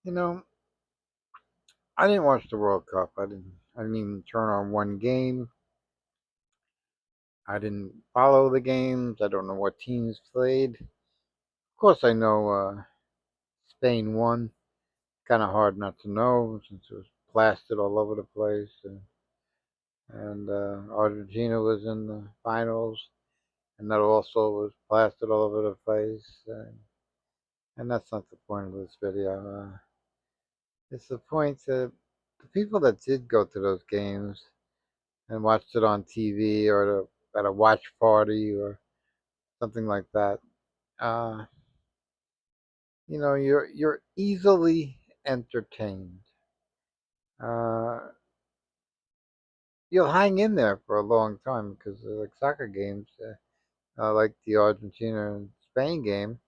You know, I didn't watch the World Cup. I didn't even turn on one game. I didn't follow the games. I don't know what teams played. Of course, I know Spain won. Kind of hard not to know since it was plastered all over the place, and Argentina was in the finals, and that also was plastered all over the place. And that's not the point of this video. It's the point that the people that did go to those games and watched it on TV or at a watch party or something like that. Uh, you're easily entertained. Uh, you'll hang in there for a long time because like soccer games, like the Argentina and Spain game,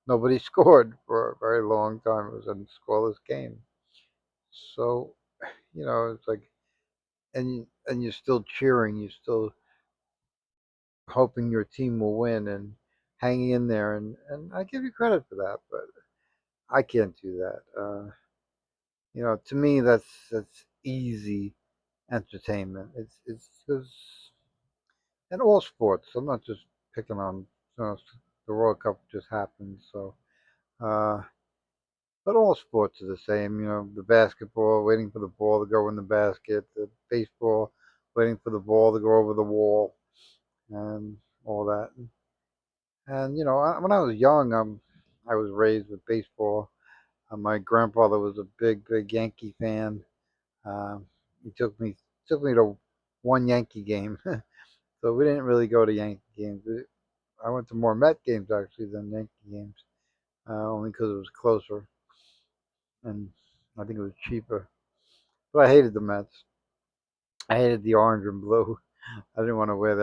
nobody scored for a very long time. It was a scoreless game. So it's like, and you're still cheering, you're still hoping your team will win and hanging in there, and I give you credit for that, but I can't do that. To me, that's easy entertainment. It's because in all sports. I'm not just picking on the World Cup just happened, so uh, but all sports are the same. The basketball waiting for the ball to go in the basket, the baseball waiting for the ball to go over the wall, and all that. And when I was young, I was raised with baseball. My grandfather was a big Yankee fan. Um, he took me to one Yankee game, so we didn't really go to Yankee games. I went to more Met games actually than Yankee games, only because it was closer and I think it was cheaper. But I hated the Mets. I hated the orange and blue. I didn't want to wear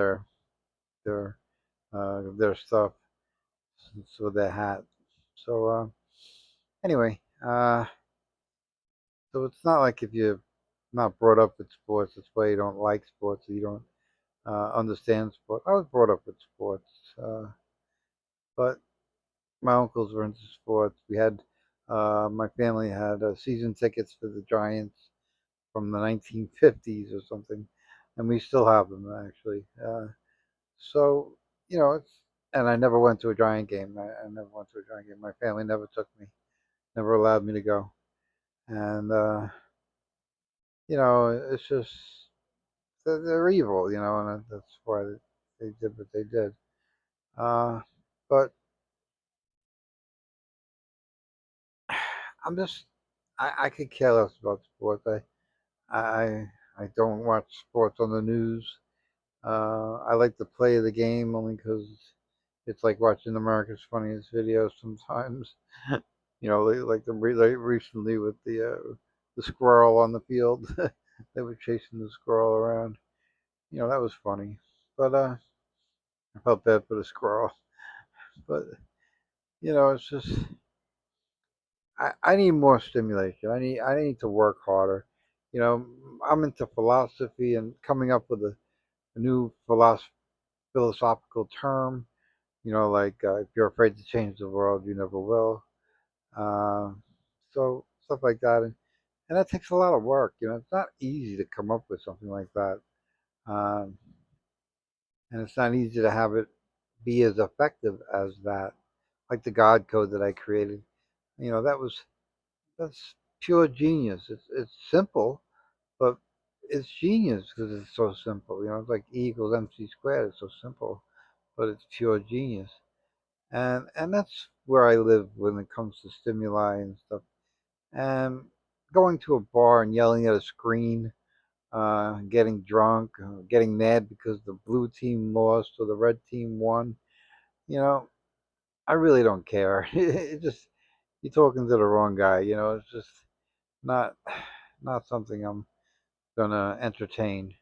their stuff with their hat. So anyway, so it's not like if you're not brought up with sports, that's why you don't like sports or you don't understand sport. I was brought up with sports, but my uncles were into sports. My family had season tickets for the Giants from the 1950s or something, and we still have them actually. So it's and I never went to a Giant game. I never went to a Giant game. My family never took me, never allowed me to go, and it's just they're evil, and that's why they did what they did. Uh, but I'm just I could care less about sports. I I don't watch sports on the news. I like the play of the game only because it's like watching America's Funniest Videos sometimes. Like recently with the squirrel on the field. They were chasing the squirrel around. That was funny. But I felt bad for the squirrel. But it's just I need more stimulation. I need to work harder. You know, I'm into philosophy and coming up with a new philosophical term. Like if you're afraid to change the world, you never will. Uh, so stuff like that, and that takes a lot of work. It's not easy to come up with something like that, um, and it's not easy to have it be as effective as that. Like the God code that I created, that's pure genius. It's simple, but it's genius because it's so simple. It's like E equals MC squared. It's so simple, but it's pure genius. And that's where I live when it comes to stimuli and stuff. And going to a bar and yelling at a screen, getting drunk, getting mad because the blue team lost or the red team won. You know, I really don't care. It just you're talking to the wrong guy. It's just not not something I'm gonna entertain.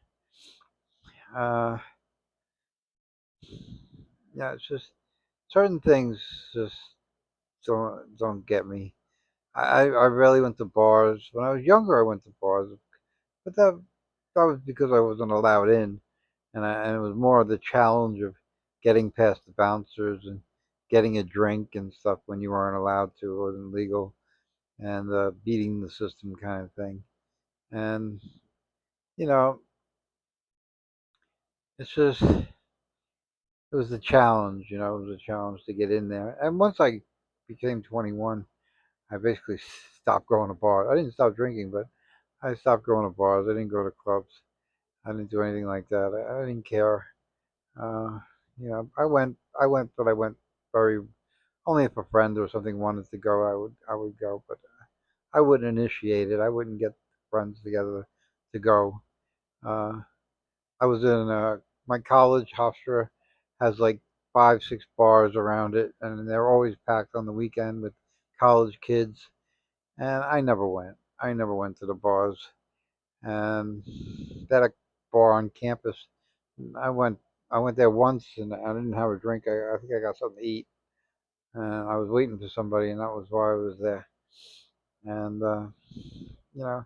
Uh, yeah, it's just certain things just don't get me. I rarely went to bars. When I was younger, I went to bars, but that was because I wasn't allowed in, and it was more of the challenge of getting past the bouncers and getting a drink and stuff when you weren't allowed to. It wasn't legal, and beating the system kind of thing. And you know, it's just it was a challenge. It was a challenge to get in there. And once I became 21, I basically stopped going to bars. I didn't stop drinking, but I stopped going to bars. I didn't go to clubs. I didn't do anything like that. I didn't care. Uh, I went, but I went very only if a friend or something wanted to go. I would go, but I wouldn't initiate it. I wouldn't get friends together to go. Uh, I was in my college. Hofstra has like 5, 6 bars around it, and they're always packed on the weekend with college kids. And I never went. I never went to the bars. And that a bar on campus. I went. I went there once, and I didn't have a drink. I think I got something to eat, and I was waiting for somebody, and that was why I was there. And you know,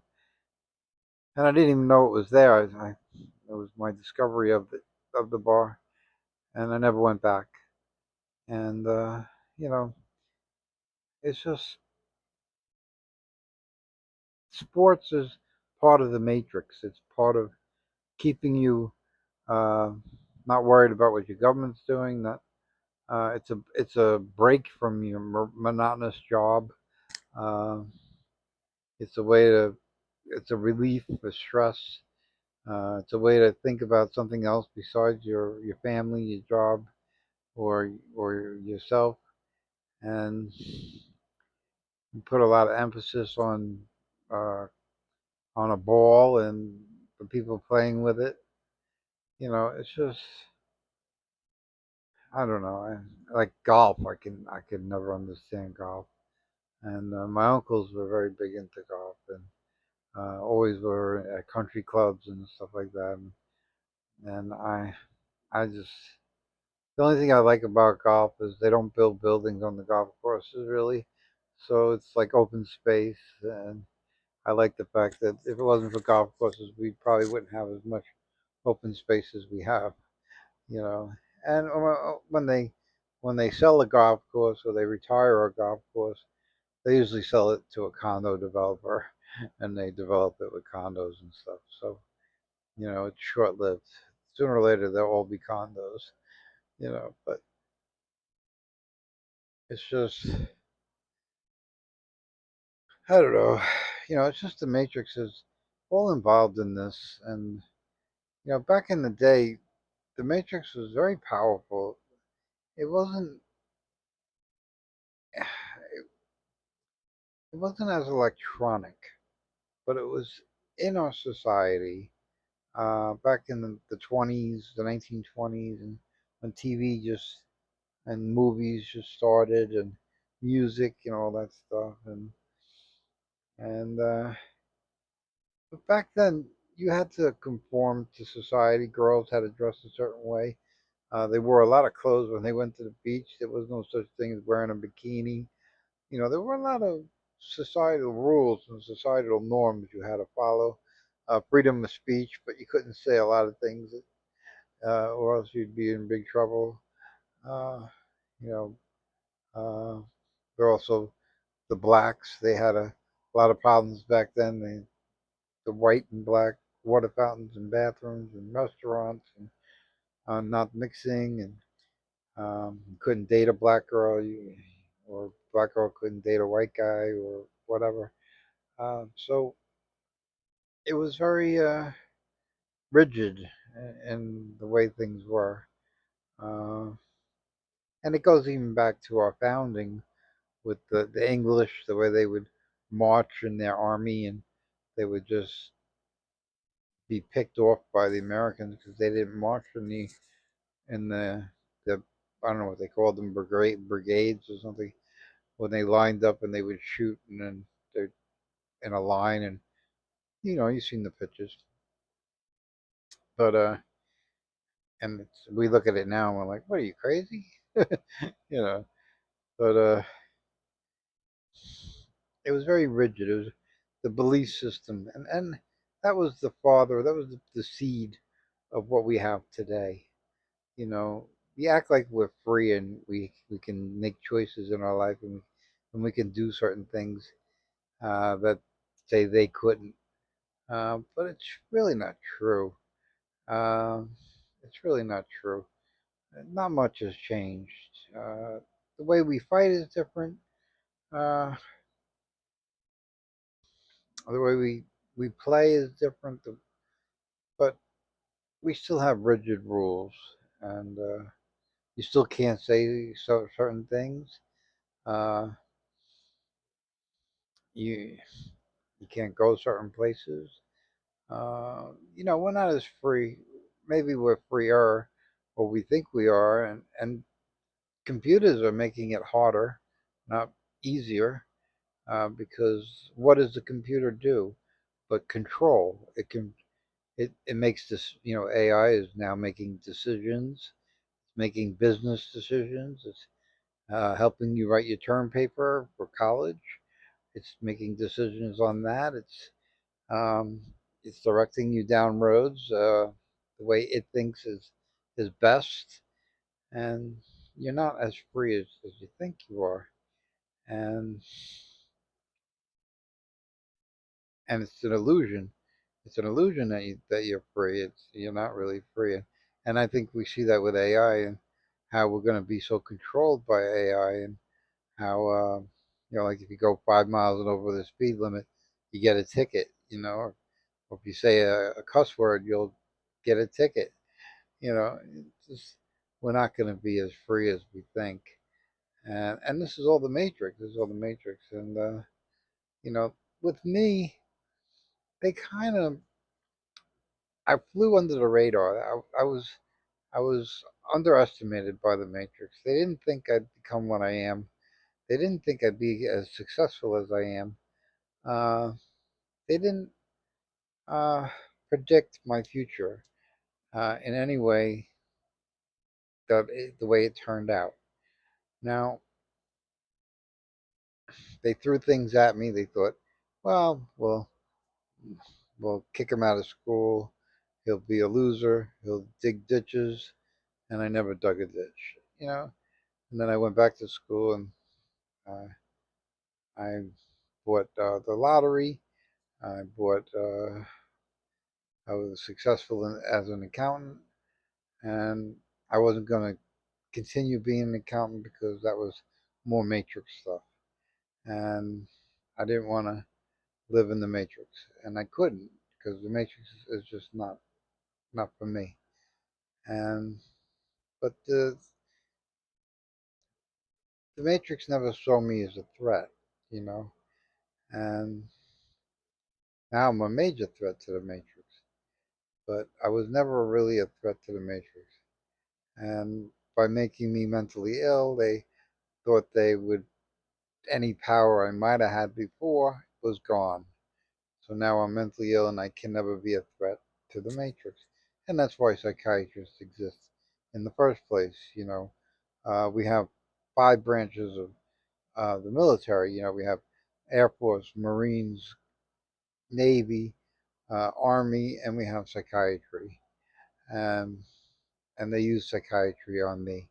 and I didn't even know it was there. It was my discovery of the bar, and I never went back. And you know, it's just sports is part of the matrix. It's part of keeping you uh, not worried about what your government's doing. Not it's a break from your monotonous job. Uh, it's a way to it's a relief for stress. It's a way to think about something else besides your family, your job, or yourself, and you put a lot of emphasis uh, on a ball and the people playing with it. It's just I don't know. Like golf, I could never understand golf, and my uncles were very big into golf and always were at country clubs and stuff like that. And I just the only thing I like about golf is they don't build buildings on the golf courses really, so it's like open space. And I like the fact that if it wasn't for golf courses, we probably wouldn't have as much open space as we have. You know, and when they sell a golf course or they retire a golf course, they usually sell it to a condo developer, and they develop it with condos and stuff. So it's short lived. Sooner or later, they'll all be condos. But it's just I don't know. It's just the Matrix is all involved in this, and back in the day, the Matrix was very powerful. It wasn't. It wasn't as electronic, but it was in our society back in the 20s, the 1920s, and when TV just and movies just started, and music, all that stuff, and but back then you had to conform to society. Girls had to dress a certain way. They wore a lot of clothes when they went to the beach. There was no such thing as wearing a bikini. There were a lot of societal rules and societal norms you had to follow. Freedom of speech, but you couldn't say a lot of things, or else you'd be in big trouble. Uh, you know, uh, there are also the blacks. They had a lot of problems back then. The white and black water fountains and bathrooms and restaurants, and not mixing, and you couldn't date a black girl, or black girl couldn't date a white guy or whatever. So it was very rigid in the way things were. Uh, and it goes even back to our founding with the English, the way they would march in their army, and they would just be picked off by the Americans because they didn't march in the I don't know what they called them, brigades or something, when they lined up and they would shoot, and then they're in a line. And you've seen the pictures. But and we look at it now and we're like, what, are you crazy? you know but it was very rigid. It was the belief system, and that was the seed of what we have today. you know we act like we're free, and we can make choices in our life, and we can do certain things. that say they couldn't. But it's really not true. Uh, it's really not true. Not much has changed. The way we fight is different. Uh, the way we play is different. But we still have rigid rules, and you still can't say certain things. Uh, you you can't go certain places. We're not as free. Maybe we're freer, or we think we are, and computers are making it harder, not easier. Because what does the computer do? But control. It makes this. AI is now making decisions, making business decisions. It's helping you write your term paper for college. It's making decisions on that. Um, it's directing you down roads the way it thinks is best, and you're not as free as you think you are. And it's an illusion. It's an illusion that you're free. You're not really free. And I think we see that with AI and how we're going to be so controlled by AI and how like if you go 5 miles and over the speed limit, you get a ticket. Or if you say a cuss word, you'll get a ticket. It's just, we're not going to be as free as we think. And this is all the Matrix. This is all the Matrix. And you know, with me, they kind of I flew under the radar. I was underestimated by the Matrix. They didn't think I'd become what I am. They didn't think I'd be as successful as I am. Uh, they didn't uh, predict my future in any way the way it turned out. Now they threw things at me. They thought, well, we'll kick him out of school. He'll be a loser. He'll dig ditches, and I never dug a ditch. And then I went back to school and uh, I bought the lottery. I bought. I was successful as an accountant, and I wasn't going to continue being an accountant because that was more matrix stuff, and I didn't want to live in the matrix, and I couldn't because the matrix is just not for me. And but the matrix never saw me as a threat, you know, and now I'm a major threat to the matrix. But I was never really a threat to the matrix, and by making me mentally ill, they thought they would any power I might have had before was gone. So now I'm mentally ill and I can never be a threat to the Matrix. And that's why psychiatrists exist in the first place. We have 5 branches of the military. We have Air Force, Marines, Navy, Army, and we have psychiatry. Um, and they use psychiatry on me.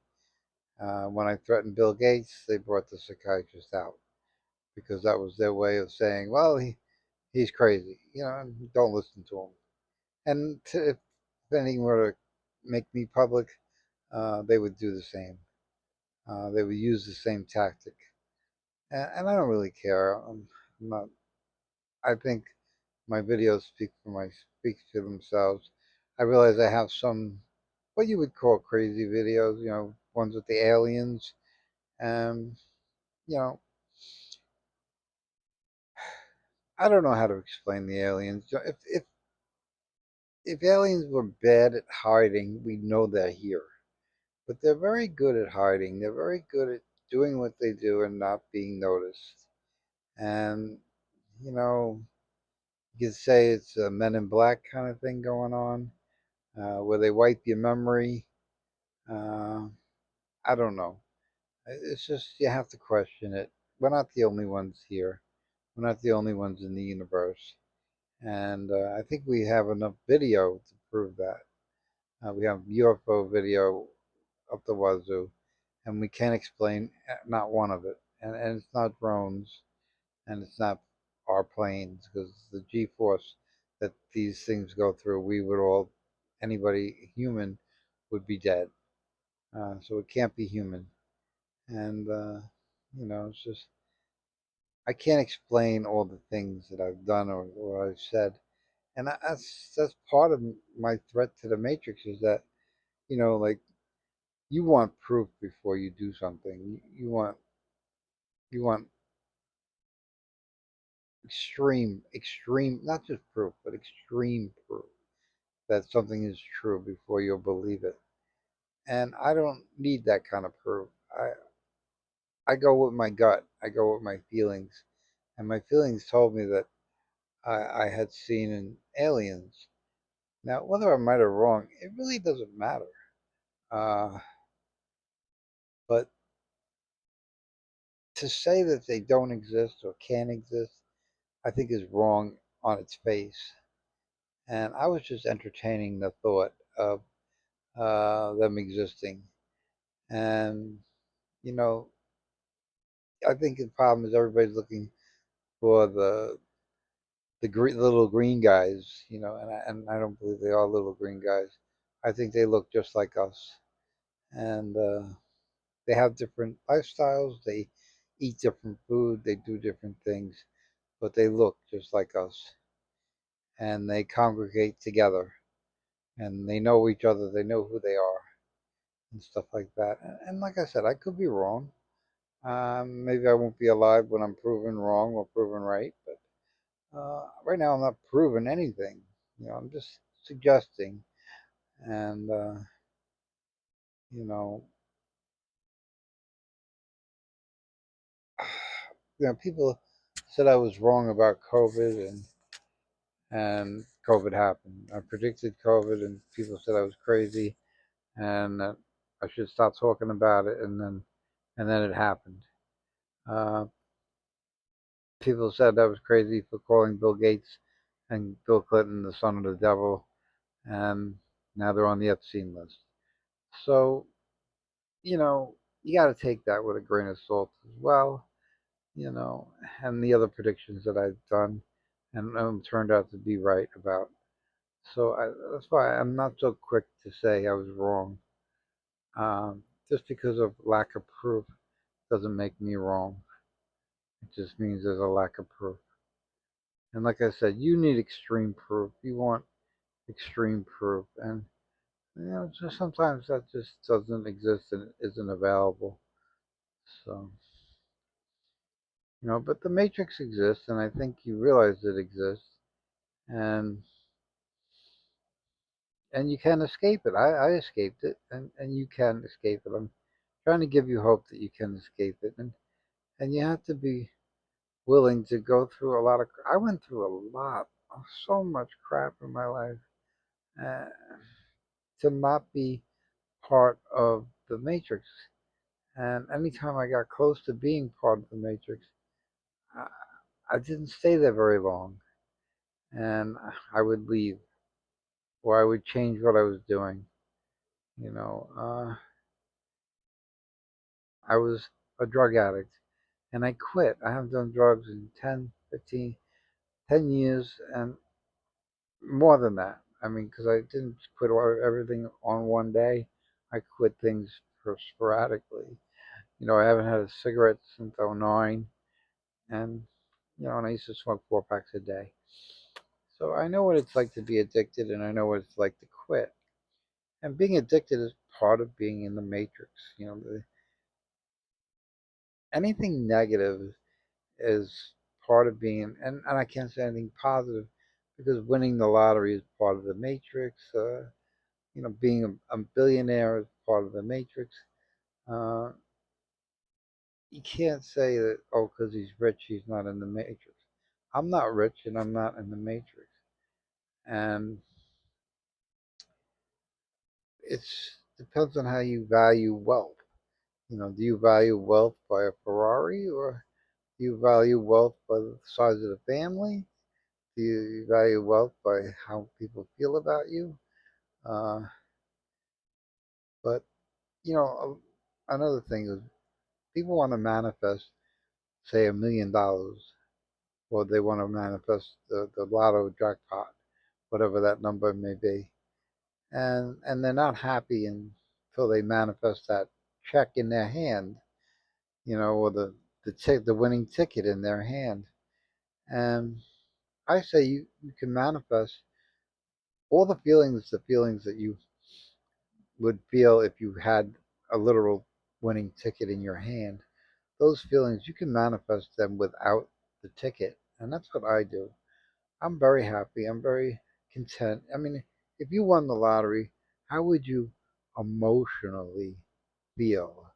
When I threatened Bill Gates, they brought the psychiatrist out because that was their way of saying, well, he's crazy. Don't listen to him. And if anything were to make me public, they would do the same. They would use the same tactic, and I don't really care. I'm not. I think my videos speak for themselves. I realize I have some what you would call crazy videos. Ones with the aliens, and you know, I don't know how to explain the aliens. If aliens were bad at hiding, we'd know they're here. But they're very good at hiding. They're very good at doing what they do and not being noticed. And, you know, you could say it's a Men in Black kind of thing going on, where they wipe your memory. Uh, I don't know. It's just, you have to question it. We're not the only ones here. We're not the only ones in the universe. And I think we have enough video to prove that. We have UFO video up the wazoo, and we can't explain not one of it. And it's not drones, and it's not. our planes because the G-force that these things go through, we would all, anybody human, would be dead. So it can't be human. And it's just I can't explain all the things that I've done or I've said, and that's part of my threat to the Matrix is that like you want proof before you do something. You want extreme, not just proof, but extreme proof that something is true before you'll believe it. And I don't need that kind of proof. I go with my gut. I go with my feelings, and my feelings told me that I had seen in aliens. Now, whether I'm right or wrong, it really doesn't matter. Uh, but to say that they don't exist or can't exist, I think is wrong on its face. And I was just entertaining the thought of them existing. And, you know, I think the problem is everybody's looking for the little green guys, and I don't believe they are little green guys. I think they look just like us. And they have different lifestyles. They eat different food. They do different things, but they look just like us. And they congregate together, and they know each other. They know who they are, and stuff like that. And like I said, I could be wrong. Maybe I won't be alive when I'm proven wrong or proven right. But right now, I'm not proving anything. I'm just suggesting. And you know, people said I was wrong about COVID, and COVID happened. I predicted COVID, and people said I was crazy, and that I should stop talking about it, and then it happened. Uh, People said I was crazy for calling Bill Gates and Bill Clinton the son of the devil, and now they're on the Epstein list. So you know, you got to take that with a grain of salt as well. You know, and the other predictions that I've done and turned out to be right about. So that's why I'm not so quick to say I was wrong. Just because of lack of proof doesn't make me wrong. It just means there's a lack of proof. And like I said, you need extreme proof. You want extreme proof. And, just sometimes that just doesn't exist and isn't available. So, but the Matrix exists, and I think you realize it exists. And you can escape it. I escaped it, and you can escape it. I'm trying to give you hope that you can escape it, and you have to be willing to go through a lot of. I went through a lot, so much crap in my life, uh, to not be part of the Matrix. And anytime I got close to being part of the Matrix, I, I didn't stay there very long, and I would leave, or I would change what I was doing. You know, I was a drug addict, and I quit. I haven't done drugs in 10, 15, 10 years, and more than that. I mean, because I didn't quit everything on one day. I quit things sporadically. I haven't had a cigarette since '09, and I used to smoke 4 packs a day. So I know what it's like to be addicted, and I know what it's like to quit. And being addicted is part of being in the matrix. Anything negative is part of being, and I can't say anything positive because winning the lottery is part of the matrix. Being a billionaire is part of the matrix. Uh, you can't say that, oh, because he's rich, he's not in the matrix. I'm not rich and I'm not in the matrix. And it depends on how you value wealth. Do you value wealth by a Ferrari, or do you value wealth by the size of the family? Do you value wealth by how people feel about you? Uh, but, another thing is people want to manifest, say, $1 million or they want to manifest the lotto jackpot, whatever that number may be. And they're not happy until they manifest that check in their hand, or the winning ticket in their hand. And I say you can manifest all the feelings that you would feel if you had a literal winning ticket in your hand. Those feelings, you can manifest them without the ticket. And that's what I do. I'm very happy. I'm very content. I mean, if you won the lottery, how would you emotionally feel?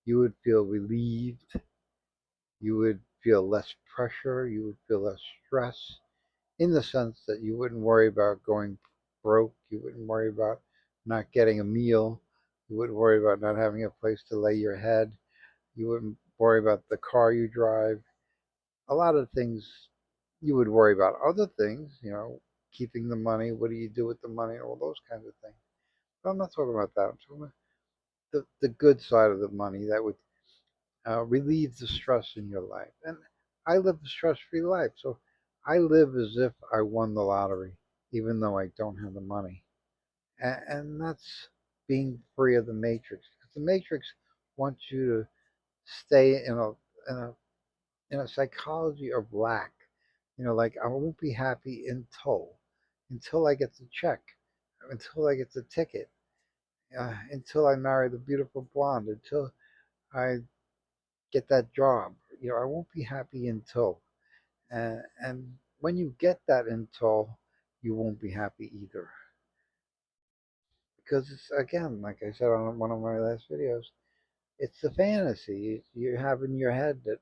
You would feel relieved. You would feel less pressure. You would feel less stress, in the sense that you wouldn't worry about going broke. You wouldn't worry about not getting a meal. You wouldn't worry about not having a place to lay your head. You wouldn't worry about the car you drive. A lot of things you would worry about. Other things, keeping the money, what do you do with the money, all those kinds of things. But I'm not talking about that. I'm talking about the good side of the money that would relieve the stress in your life. And I live a stress free life. So I live as if I won the lottery, even though I don't have the money. And that's being free of the matrix. Because the matrix wants you to stay in a in a psychology of lack. Like I won't be happy until I get the check, until I get the ticket, until I marry the beautiful blonde, until I get that job. I won't be happy until. And when you get that until, you won't be happy either. Because it's, again, like I said on one of my last videos, it's the fantasy you have in your head that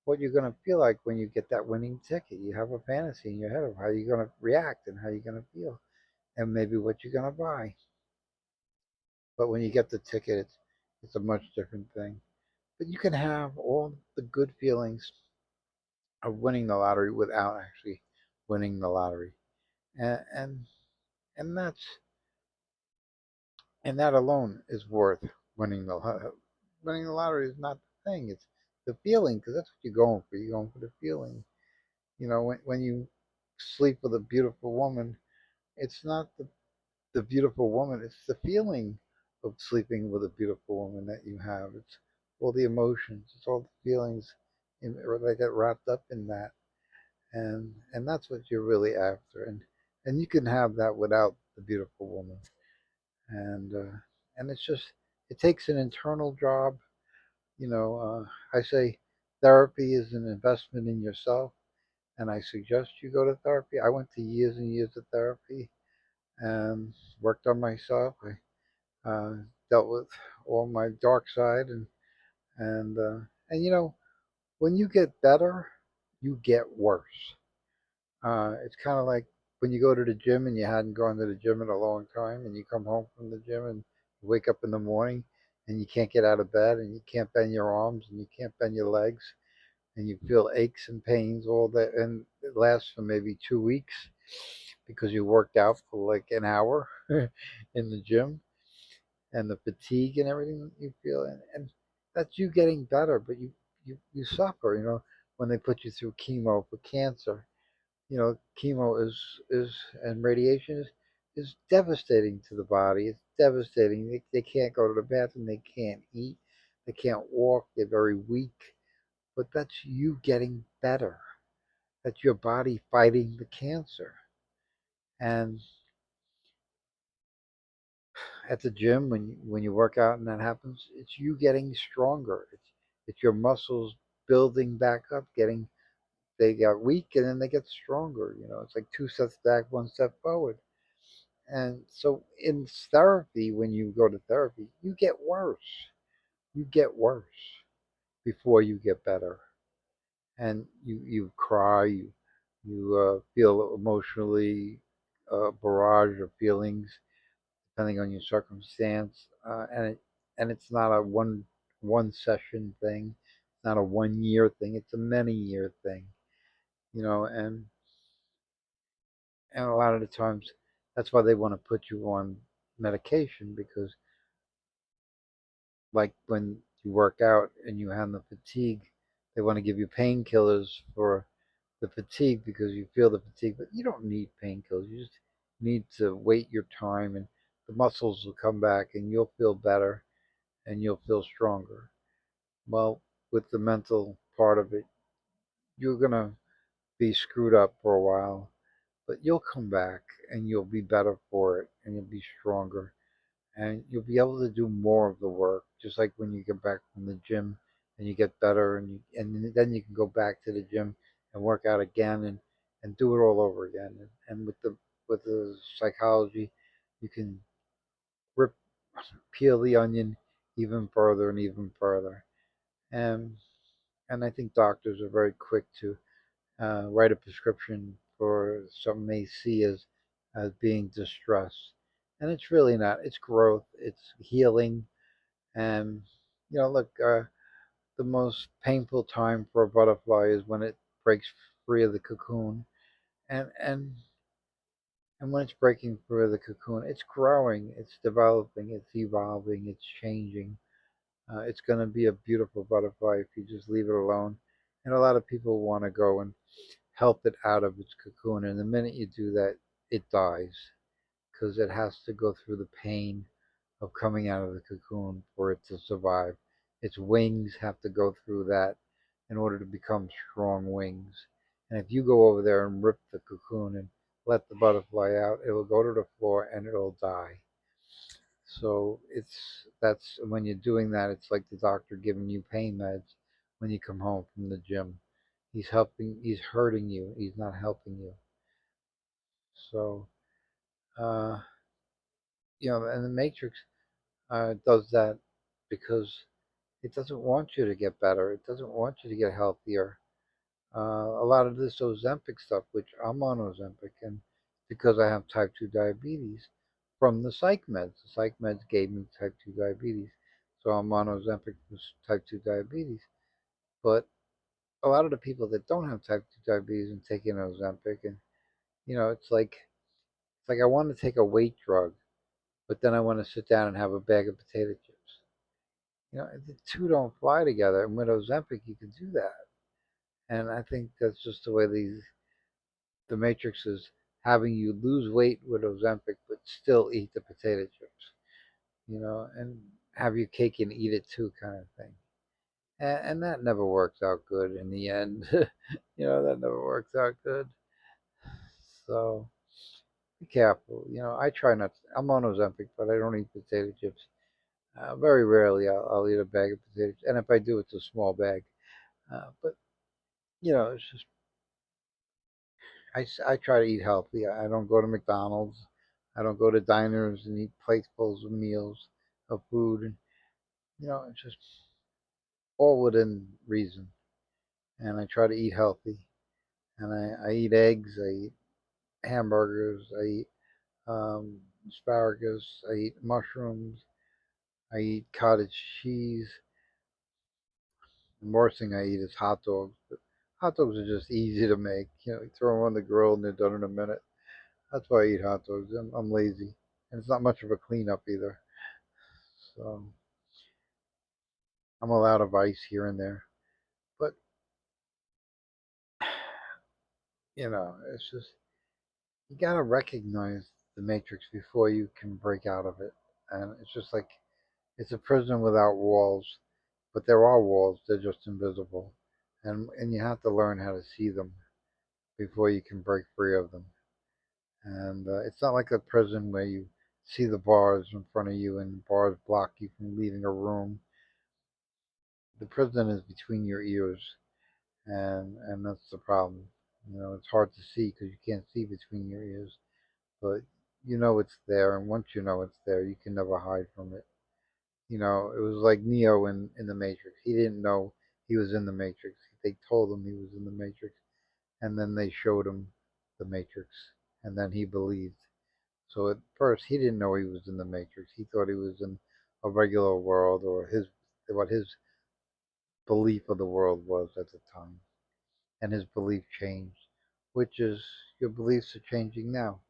what you're going to feel like when you get that winning ticket. You have a fantasy in your head of how you're going to react and how you're going to feel and maybe what you're going to buy. But when you get the ticket, it's a much different thing. But you can have all the good feelings of winning the lottery without actually winning the lottery. And and, and that's and that alone is worth winning the lottery. Winning the lottery is not the thing. It's the feeling, because that's what you're going for. You're going for the feeling. When you sleep with a beautiful woman, it's not the beautiful woman, it's the feeling of sleeping with a beautiful woman that you have. It's all the emotions, it's all the feelings they get wrapped up in that. And that's what you're really after. And you can have that without the beautiful woman. And it's just, it takes an internal job. I say therapy is an investment in yourself, and I suggest you go to therapy. I went to years and years of therapy and worked on myself. I dealt with all my dark side, and when you get better, you get worse. It's kind of like when you go to the gym and you hadn't gone to the gym in a long time, and you come home from the gym and you wake up in the morning and you can't get out of bed and you can't bend your arms and you can't bend your legs and you feel aches and pains all that, and it lasts for maybe 2 weeks because you worked out for like an hour in the gym, and the fatigue and everything you feel, and that's you getting better, but you suffer. When they put you through chemo for cancer, chemo is and radiation is devastating to the body. It's devastating. They can't go to the bathroom. They can't eat. They can't walk. They're very weak. But that's you getting better. That's your body fighting the cancer. And at the gym, when you work out and that happens, it's you getting stronger. It's your muscles building back up, getting they got weak and then they get stronger. It's like 2 steps back, 1 step forward. And so in therapy, when you go to therapy, you get worse. You get worse before you get better. And you cry, you feel emotionally a barrage of feelings depending on your circumstance, and it's not a one session thing. It's not a 1 year thing. It's a many year thing. And a lot of the times, that's why they want to put you on medication, because like when you work out and you have the fatigue, they want to give you painkillers for the fatigue because you feel the fatigue, but you don't need painkillers. You just need to wait your time, and the muscles will come back, and you'll feel better, and you'll feel stronger. Well, with the mental part of it, you're gonna be screwed up for a while, but you'll come back, and you'll be better for it, and you'll be stronger, and you'll be able to do more of the work. Just like when you get back from the gym, and you get better, and then you can go back to the gym and work out again, and do it all over again. And with the psychology, you can rip peel the onion even further and even further. And and I think doctors are very quick to write a prescription for something they see as being distress, and it's really not. It's growth. It's healing. And look, the most painful time for a butterfly is when it breaks free of the cocoon, and and and when it's breaking free of the cocoon, it's growing, it's developing, it's evolving, it's changing. It's going to be a beautiful butterfly if you just leave it alone. And a lot of people want to go and help it out of its cocoon, and the minute you do that, it dies because it has to go through the pain of coming out of the cocoon for it to survive. Its wings have to go through that in order to become strong wings. And if you go over there and rip the cocoon and let the butterfly out, it will go to the floor and it'll die. So that's when you're doing that, it's like the doctor giving you pain meds when you come home from the gym. He's hurting you, he's not helping you. So, uh, and the Matrix does that because it doesn't want you to get better. It doesn't want you to get healthier. A lot of this Ozempic stuff, which I'm on Ozempic, and because I have type 2 diabetes from the psych meds. The psych meds gave me type 2 diabetes. So I'm on Ozempic for type 2 diabetes. But a lot of the people that don't have type 2 diabetes and taking Ozempic, and it's like I want to take a weight drug, but then I want to sit down and have a bag of potato chips. The two don't fly together. And with Ozempic, you can do that. And I think that's just the way the Matrix is having you lose weight with Ozempic, but still eat the potato chips, and have your cake and eat it too, kind of thing. And that never works out good in the end. That never works out good. So be careful. I try not to. I'm on Ozempic, but I don't eat potato chips. Very rarely I'll eat a bag of potato chips. And if I do, it's a small bag. But, it's just, I try to eat healthy. I don't go to McDonald's. I don't go to diners and eat platefuls of meals of food. And, it's just all within reason. And I try to eat healthy. And I eat eggs. I eat hamburgers. I eat asparagus. I eat mushrooms. I eat cottage cheese. The worst thing I eat is hot dogs. But hot dogs are just easy to make. You throw them on the grill and they're done in a minute. That's why I eat hot dogs. I'm lazy. And it's not much of a cleanup either. So I'm allowed of ice here and there. But, it's just, you gotta recognize the matrix before you can break out of it. And it's just like, it's a prison without walls. But there are walls, they're just invisible. And you have to learn how to see them before you can break free of them. And it's not like a prison where you see the bars in front of you and bars block you from leaving a room. The prison is between your ears, and that's the problem. It's hard to see because you can't see between your ears, but it's there, and once you know it's there, you can never hide from it. It was like Neo in the Matrix. He didn't know he was in the Matrix. They told him he was in the Matrix, and then they showed him the Matrix, and then he believed. So at first, he didn't know he was in the Matrix. He thought he was in a regular world, or what his belief of the world was at the time, and his belief changed, which is your beliefs are changing now.